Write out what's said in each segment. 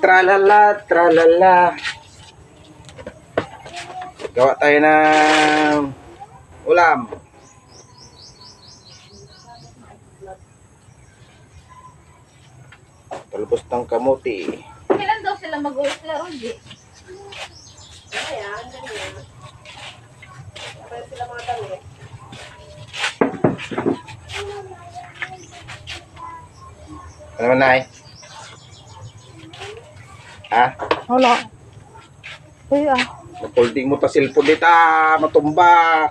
Tralala, tralala. Gawa tayo ng ulam. Talbos ng kamuti. Kailan daw sila mag-uwi sila, Rudy? Ayan, ganyan. Kaya sila mga damit. Ano naman, Nay? Ha? Wala. Uy, Napulding mo ta cellphone dito, matumba.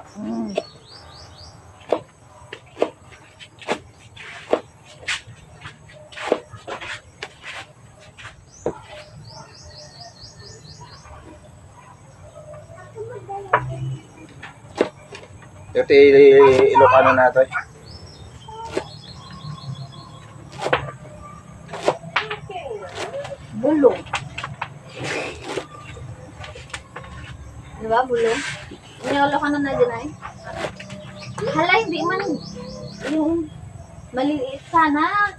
Ito Ilocano natin. bulong. Diba, bulong? Niyolo ka na dyan ay? Hala, hindi man. Yung maliliit sana.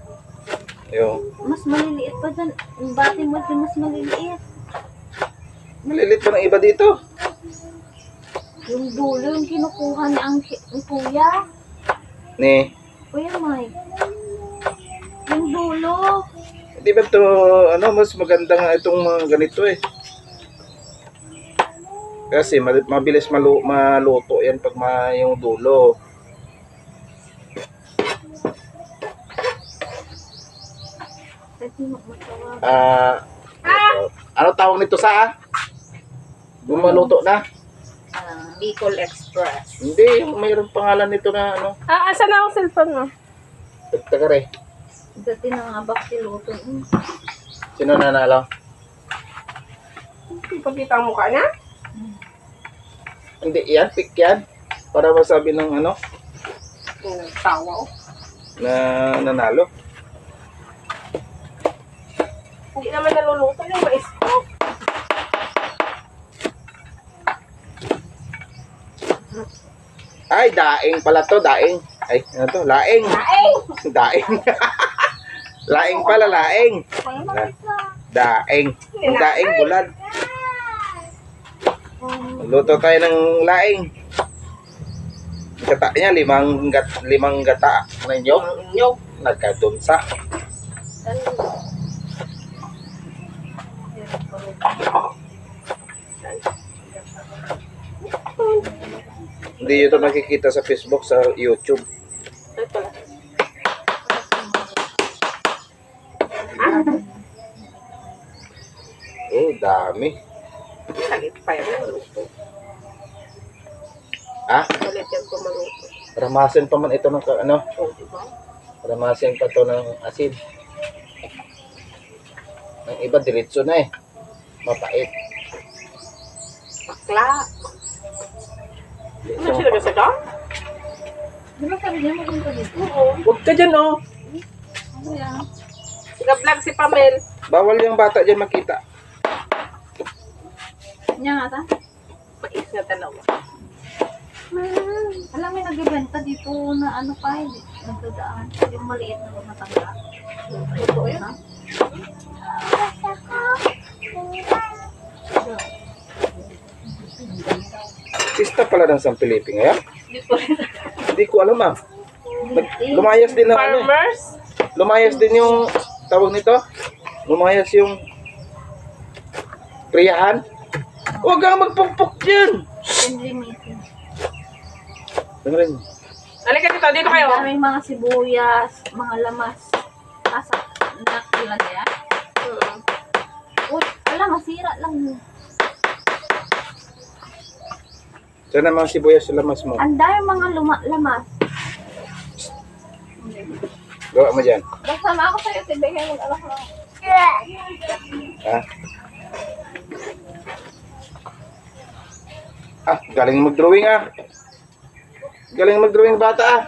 Yung Mas maliliit pa dyan. Yung bati mo dyan mas maliliit. malilit pa ng iba dito. Yung dulo, yung kinukuha ni ang kuya. Ni, Kuya Mike. Yung dulo. di ba to ano, mas maganda nga itong mga ganito eh. Kasi mabilis maluto yan pag yung dulo. Ano tawag nito sa? Gumaluto na? Bicol Express. Hindi, mayroong pangalan nito na ano. Asan na ang cellphone mo? Tagare. Dati na nga bakti luto. Sino nanalo? Ipagkita ang mukha niya? Hindi, yan, pick yan. Para masabi ng ano, Tawa. na nanalo. Hindi naman naluluto yung mais ko. Ay, daing pala to, daing. Ay, ano to? Laing. Daing! Daing. Laing pala, laing. Daing. Daing bulan. Luto tayo ng laing. Gata niya, limang gata. Ano nyo? Nyog. Nagkadunsa. Hindi ito nakikita sa Facebook, sa YouTube. Ay pala. Oh, dami. Salit pa yan maluto. Ah, Salit yan ko maluto. ramasin pa man ito ng ano, O, diba? ramasin pa to ng asin. Ang iba diretso na eh. Mapait. Bakla. Ano sila kasi ka? Di ba sabi niya magpunta dito? Oo. Huwag ka dyan oh. Ano yan? Siga-vlog si Pamel. Bawal yung bata dyan makita. Niya nga ta? Mais na dalawa. Alam mo, nagbibenta dito na ano pa, hindi nagdadaan. Yung maliit na matanda. Ito yun. Ha? Pista pala ng San Felipe ngayon. Dito rin. Hindi ko alam ah. Lumayas din na ano eh. Farmers. Lumayas din yung tawag nito. Lumayas yung priyahan. Huwag kang magpukpuk dyan. Limited. Dengerin. Halika dito. Dito kayo. Ang daming mga sibuyas, mga lamas. Kasak na talaga yan. Uy, alam, masira lang yun. Sana mga sibuyas sa lamas mo. Ang dami mga lamas. Gawa mo dyan. Basama ako sa'yo, tibigay mo alam ko. Ha? Ah, galing mag-drawing ah. Galing mag-drawing bata ah.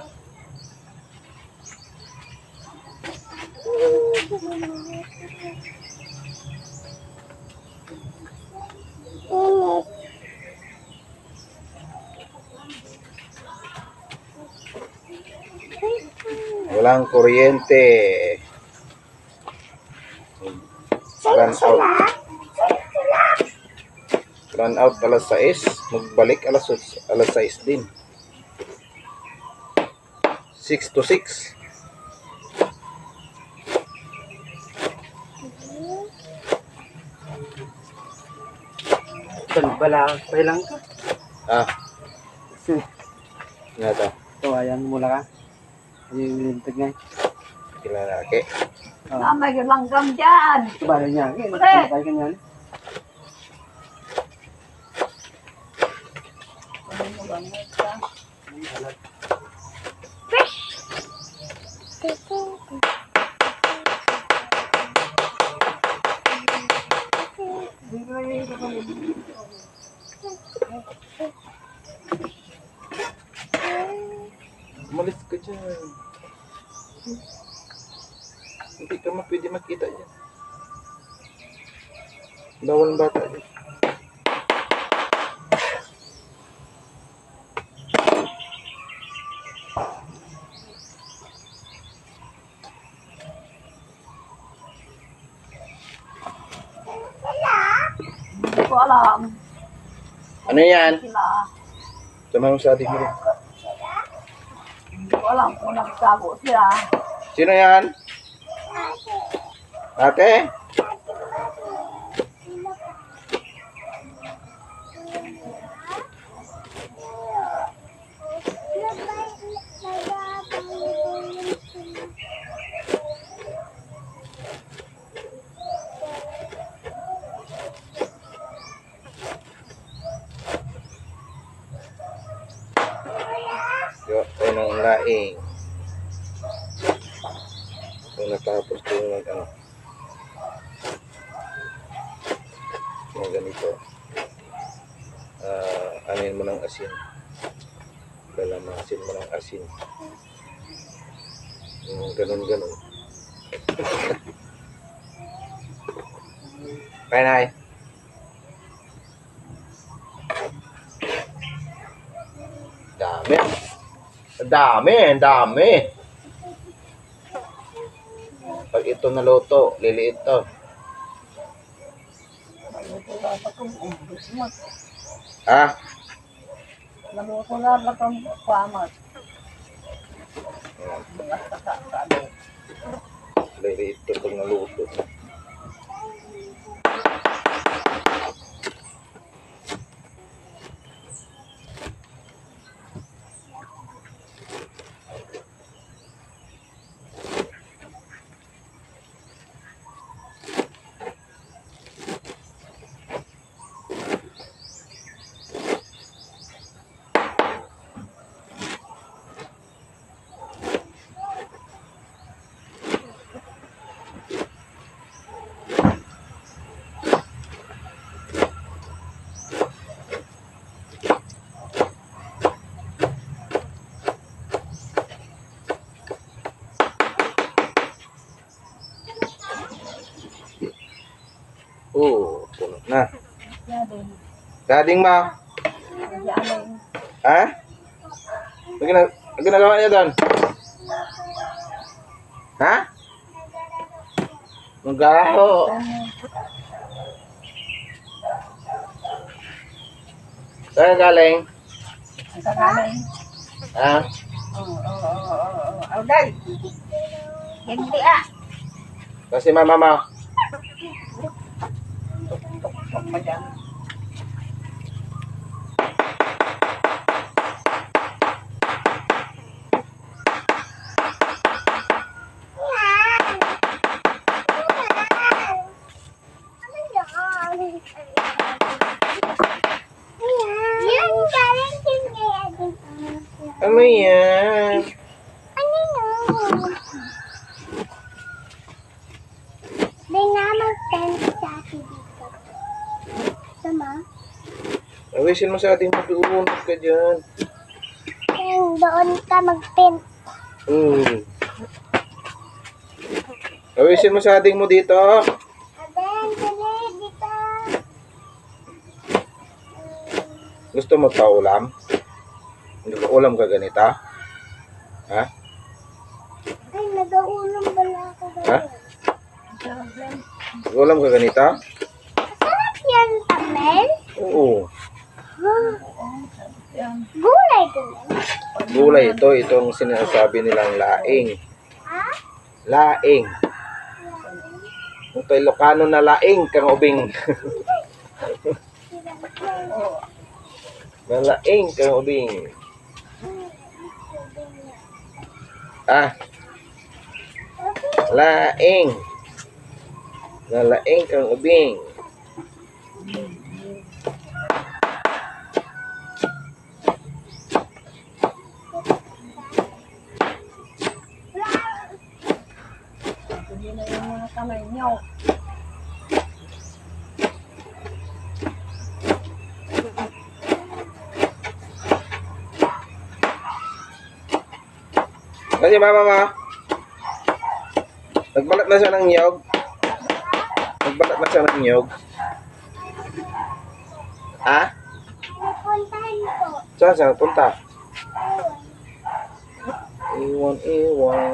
Walang kuryente. Run out alas 6. Magbalik alas 6 din. 6 to 6. Bala, lang ka. Ah, nga to. Tawayan mo lang ka. Yung lintag nga. Kilalaki. Ah, may langgam dyan. Bala niya. Pre! Patay ka niyan. Fish! Umalis ka dyan. Hindi ka pwede makita dyan. Bawal ang bata dyan. Hindi ko alam. Ano yan? Sila. Sama mo sa ating mo rin. Hindi ko alam kung nagtago sila. Sino yan? Ate? Yo, tayo ng laing. So, natapos ko yung ano. Yung ganito. Anin mo ng asin. Lalamasin mo ng asin. Yung ganun-ganun. Kaya na eh. Dami. Dami. Pag ito naluto, liliit to. Ha? Naluto na lang ang pamat. Liliit to pag naluto. Puno na. Yan din. Dading ma. Yan din. Ha? Ano ginagawa niya doon? Ha? Magaho. Saan ka galing? Ang kagaling. Ha? Alday. Hindi ah. Kasi mama mo. Tok pa dyan. Ano yan? May naman tent sa akin dito. Tama? Awisin mo sa ating mag-uunod ka dyan. Doon ka mag-tent. Awisin mo sa ating mo dito. Aben, dali, dito. Gusto mo paulam? Ulam ka ganita? Ha? Ay, Nag-ulam bala ako ba? Ha? Ulam ka ganito? Sarap yan, Tamel. Oo. Gulay din. Gulay ito. Itong sinasabi nilang laing. Ha? Laing. Ito Ilocano na laing kang ubing. Na laing kang ubing. Ah. Laing. Na laing kang ubing. Hindi na yung mga kamay niyo. Kasi mama. Nagbalat na siya ng niyog. Nagbalat na siya ng niyog. Ha? Napuntahan ko. Saan siya nagpunta? Iwan.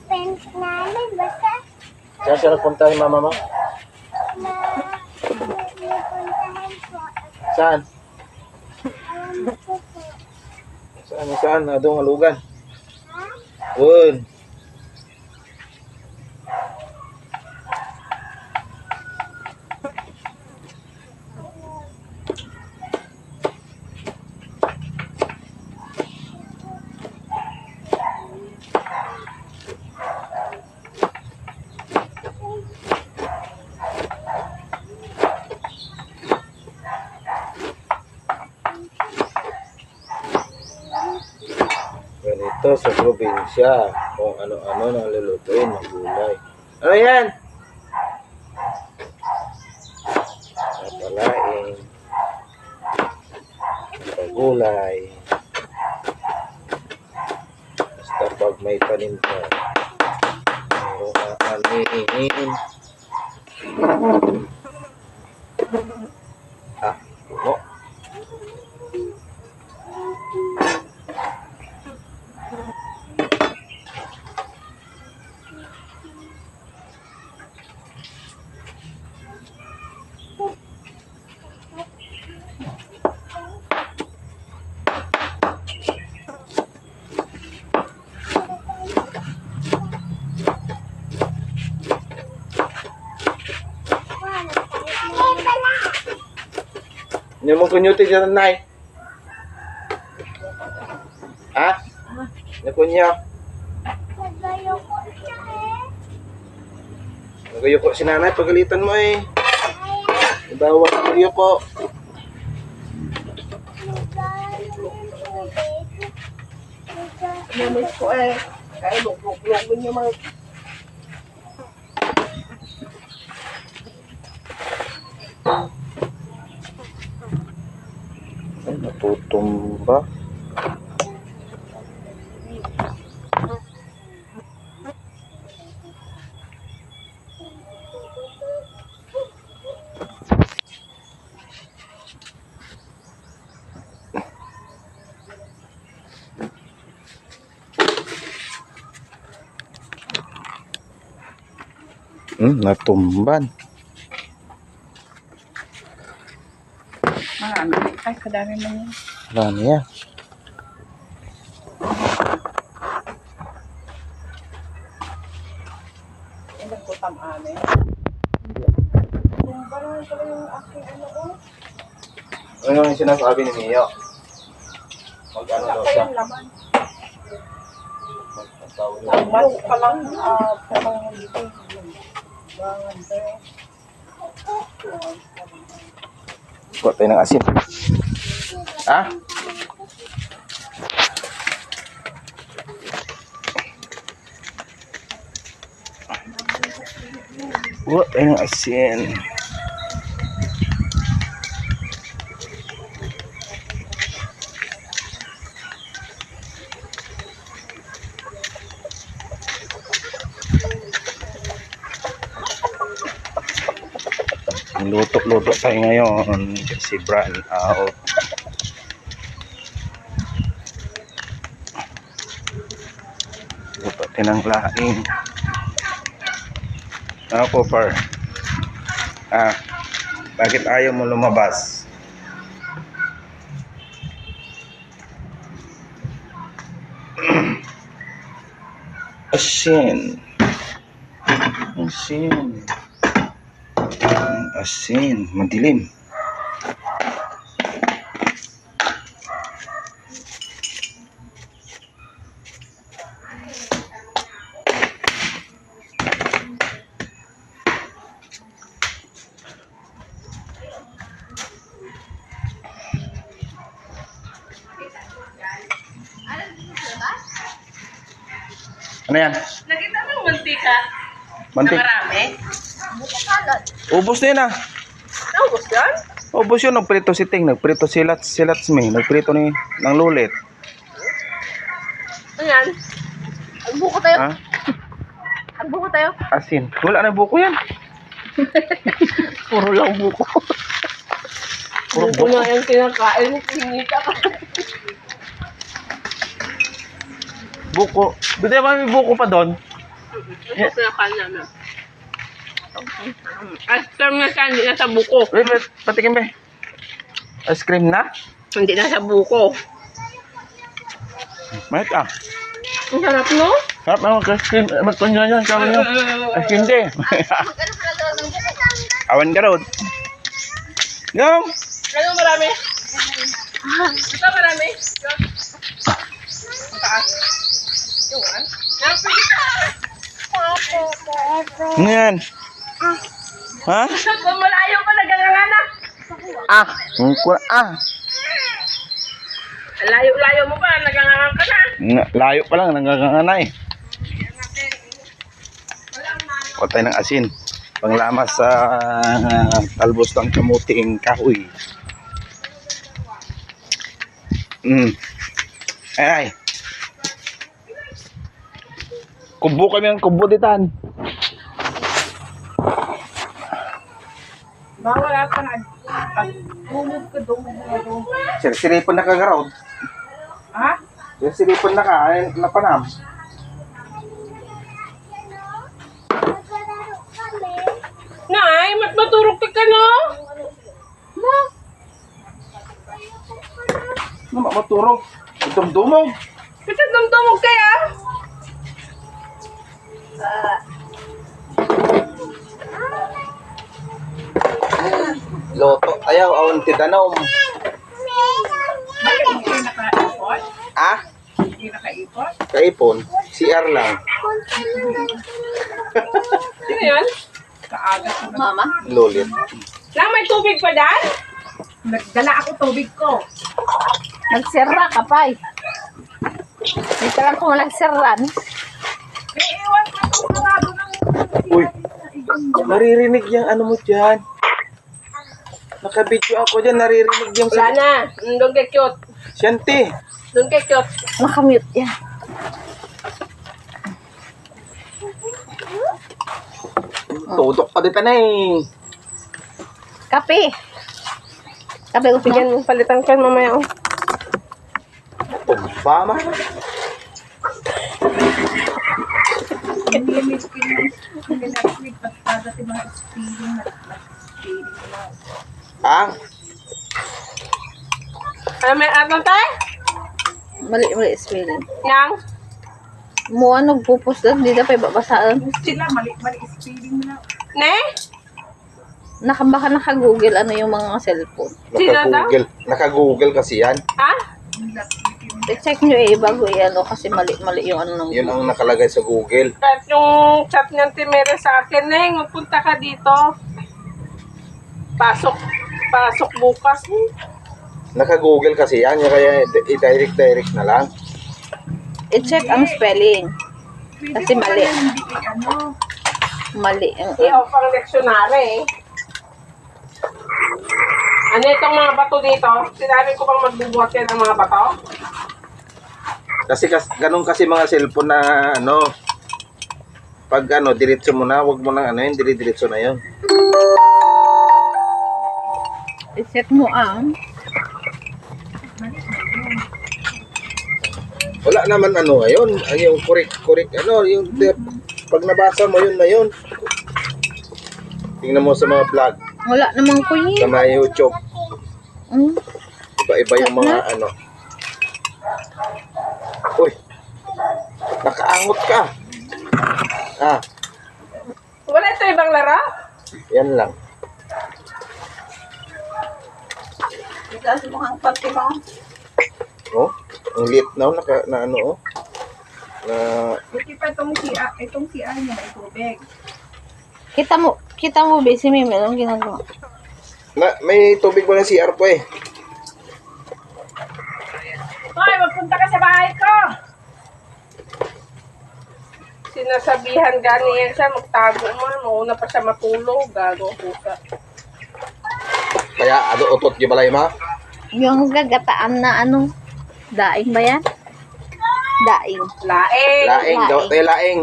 Pens namin, basta Saan siya nagpunta yung mama mo? na napuntahan ko. Saan? Alam ko po. Saan? Doon halugan. Ha? Wun. Ganito sa probinsya, kung ano-ano nang lulutuin ng gulay. Ano yan? Napalaing. Gulay. Basta pag may paninta, mayroong aanihin. Puno. Hindi mo kunyuti dyan, Nay. Ha? Nakunyo. Nagayo ko siya eh. Nagayo ko si nanay, pagalitan mo eh. Kaya, Bawal nagayo ko. nagano yung tubig. Namiss ko eh. Kaya lug-lug yung mga Ay, natutumba. Natumban. marami. Ay, kadami mo yun. Marami yan. Ay, nagkutam-ane. Kung ba naman pala yung aking ano ko? Ano yung sinasabi ni Mio? Mag-ano Wala daw pa siya? yung laman. Magtawag Ang manok pa lang, parang dito. Bangan tayo. Buat tayo ng asin. Ha? Buat tayo ng asin. Luto-luto tayo ngayon kasi brown out. laki ng laing. Ako, par. Bakit ayaw mo lumabas? Asin. Asin. Asin. Madilim. Ano yan? Nakita mo yung mantika? Mantik. Na marami? Ubus na yun ah. Naubos yan? Ubus yun. Nagprito si Ting. Nagprito si Lats me. Nagprito ng lulit. Ano yan? Agbuko tayo. Ha? Agbuko tayo. Asin. Wala na buko yan. Puro lang buko. Puro Buko buko. na yung kinakain. Hinita ka. Buko. Buti ba may buko pa doon? Ito kinakain namin. Ice cream na siya, hindi na sa buko. Wait, patikin ba? Ice cream na? Hindi na sa buko. Mayat ah. Ang sarap, no? Sarap na mag-ice cream. Magkanya yan. Sabi nyo. Ice cream din. Awan ka road. Gam! Ano marami? Ito marami? Taas. Yung ano? Ano yan? Ha? Kung malayo pa nagangangana. Layo-layo mo pa, nagangangan ka na. Layo pa lang. Nangaganganay. Patay ng asin. Panglamas sa talbos ng kamuting kahoy. Ay. Kubo kami ang kubo ditan. Bawala ka na. Bumog ka doon. Sirsiripon na kagaraw. Ha? Sirsiripon na ka. Ay, napanam. Nay, mat maturog ka no? Ano maturog? Dumdumog. Kasi dumdumog kaya? Loto ayaw, awan ti danom. Hindi nakaipot? Ah? Hindi nakaipot? Kaipon, CR lang. Sino yan? Kaagat ko. Mama. Lulit. Lang may tubig pa dyan? Nagdala ako tubig ko. Nagsira ka pa eh. Dito lang kung nagsiran. May iwan ko itong sarado ng... Uy, naririnig yung ano mo dyan. Nakabidyo ako dyan, naririnig yung Wala na. Doon kay cute. Siyente. Doon kay cute. Nakamute yan. Tudok pa dito na eh. Kape. Kape gusto mo? Bigyan, palitan ka mamaya. Oh. Pumpa Ah, Ano may atong tayo? Mali spelling. Nang? Mo ano pupus doon, di na pa ibabasaan. Sila, mali spelling na. Ne? Baka naka-google ano yung mga cellphone. naka-google kasi yan. Ha? I-check nyo eh, bago ano kasi mali yung ano ng Yun ang nakalagay sa Google. Kahit yung chat ng Timere sa akin, Neng, magpunta ka dito. Pasok bukas. Naka-google kasi yan, kaya i-direct na lang. I-check ang spelling. Kasi mali. Mali ang Iyo, pang leksyonary. Ano itong mga bato dito? Sinabi ko bang magbubuhat yan ng mga bato? Kasi ganun kasi mga cellphone na ano, pag ano, diretso mo na, wag mo nang ano yun, diretso na yun. I-check mo ang Wala naman ano ngayon. Yung kurik, ano, yung pag nabasa mo yun na yun. Tingnan mo sa mga vlog, Wala namang kuyin. sa mga YouTube. Mm. Iba-iba yung mga ano. Uy, nakaangot ka. Ah, Wala ito ibang laro? yan lang. Kasi mukhang pati mo. Oh, ang liit na, na ano, oh. Na, Buti pa itong CR niya may tubig. Kita mo, busy Mimi, anong ginagawa? may tubig ba ng CR po eh? Hoy, magpunta ka sa bahay ko! Sinasabihan gani yan siya, magtago mo. Mauna pa siya matulog. Gago ang pusa. Kaya, ano, utot yung balay ma? Yung gagataan na ano, daing ba yan? Daing. Laeng! Laing, daw tayo laing.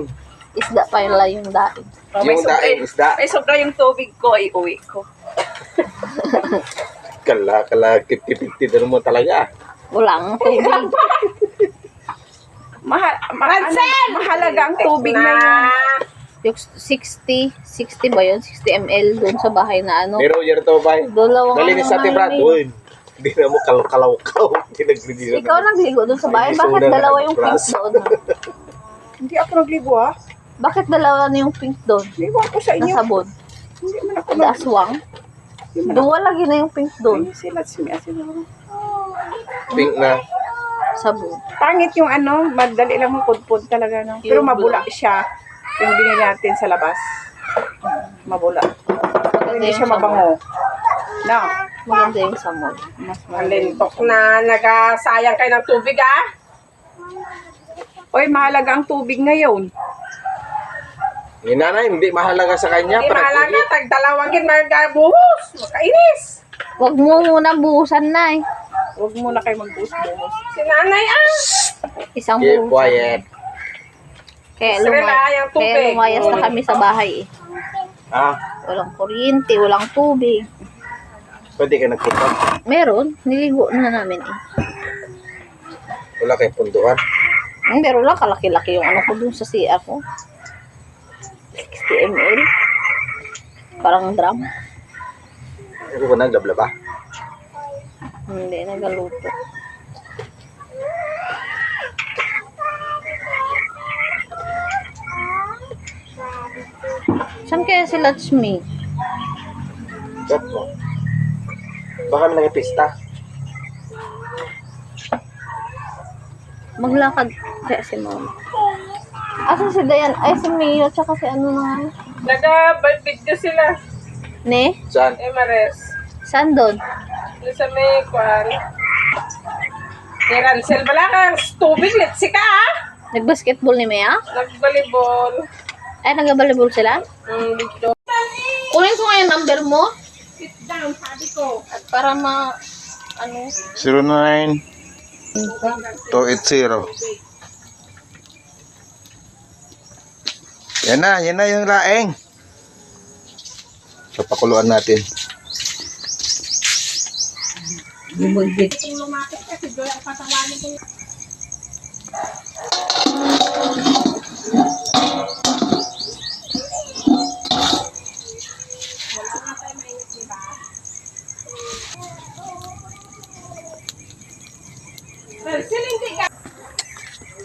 Isda pa yun lang yung daing. Oh, may Yung sobra- daing, isda. May sobra yung tubig ko, iuwi ko. Kala, 50-50 na naman talaga. Walang tubig. Mahalaga ang tubig na yun. Yung 60 ba yun? 60 ml doon sa bahay na ano. Pero yun to ba? Dalawang Dali ni sa ating Brad. Uy, hindi na mo kalaw-kalaw. Hindi nagliligo. Ikaw nagligo doon sa bahay. May Bakit soda na dalawa yung pink nag-plus. doon? Hindi ako nagligo ah. Bakit dalawa na yung pink doon? Ligo ako sa Na inyo. sabon? Hindi man ako Sa aswang? Duwa lagi na yung pink doon. sila siguro. Pink na. Sabon. Pangit yung ano, madali lang mapudpud talaga. No? Pero mabula siya. Yung binili natin sa labas. Mabula. Hindi siya mabango. No. Maganda yung sabon. Mas malintok na nagasayang kayo ng tubig ah. Oy, mahalaga ang tubig ngayon. Yung nanay, hindi mahalaga sa kanya. Hindi Parang mahalaga, tagdalawagin magabuhos. Makainis. Huwag mo muna buhusan na eh. Huwag muna kayo magbuhos-buhos. Si nanay ah. Isang Keep buhusan. quiet. Kaya, Srela, yung tubig. kaya lumayas na kami sa bahay eh. Ah, Walang kuryente, walang tubig. pwede ka nagpunta. Meron, niligo na namin eh. Wala kayong punduan. Pero lang, kalaki-laki yung ano ko dun sa CR ko. 60 ml. Parang drum. Ano ba naglablaba? Hindi, nagaluto. Saan kaya si Lakshmi? Chat mo. Baka may nagpista. Maglakad kaya si Mama. Asan si Dayan? Ay, si Mio, tsaka si ano na nga. Nag-video sila. Ne? Saan? Emares. Saan doon? Doon sa may kwan. Rancel, wala kang tubig. Litsi ka ah. Nag-basketball ni Mia? Nag-volleyball. Ay, nag-volleyball sila? Dito. Kunin ko nga yung number mo. Sit down, sabi ko. At para ma... Ano? 09 280. Yan na yung laing. So, pakuluan natin. Bumulbit. Lumapit kasi doon ang patawanin ko.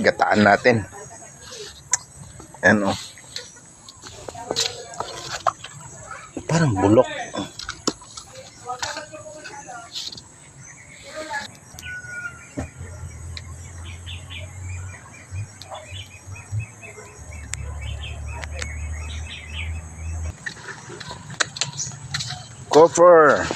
Gataan natin. Ayan o. Parang bulok. Copper.